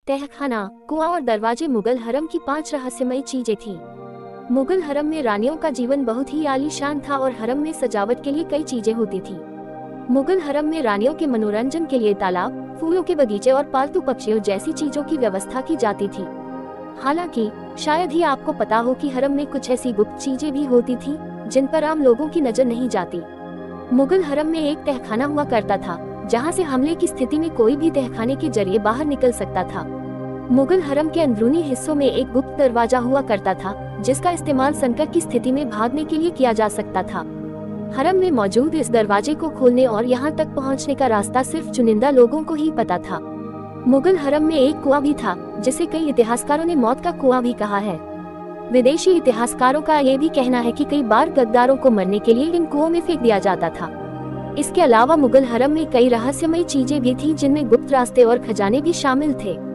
तहखाना, कुआं और दरवाजे मुगल हरम की 5 रहस्यमयी चीजें थीं। मुगल हरम में रानियों का जीवन बहुत ही आलीशान था और हरम में सजावट के लिए कई चीजें होती थीं। मुगल हरम में रानियों के मनोरंजन के लिए तालाब, फूलों के बगीचे और पालतू पक्षियों जैसी चीजों की व्यवस्था की जाती थी। हालांकि शायद ही आपको पता हो कि हरम में कुछ ऐसी गुप्त चीजें भी होती थीं जिन पर आम लोगों की नजर नहीं जाती। मुगल हरम में एक तहखाना हुआ करता था, जहां से हमले की स्थिति में कोई भी तहखाने के जरिए बाहर निकल सकता था। मुगल हरम के अंदरूनी हिस्सों में एक गुप्त दरवाजा हुआ करता था, जिसका इस्तेमाल संकट की स्थिति में भागने के लिए किया जा सकता था। हरम में मौजूद इस दरवाजे को खोलने और यहां तक पहुंचने का रास्ता सिर्फ चुनिंदा लोगों को ही पता था। मुगल हरम में एक कुआं भी था, जिसे कई इतिहासकारों ने मौत का कुआं भी कहा है। विदेशी इतिहासकारों का यह भी कहना है कि कई बार गद्दारों को मरने के लिए इन कुओं में फेंक दिया जाता था। इसके अलावा मुगल हरम में कई रहस्यमयी चीजें भी थीं, जिनमें गुप्त रास्ते और खजाने भी शामिल थे।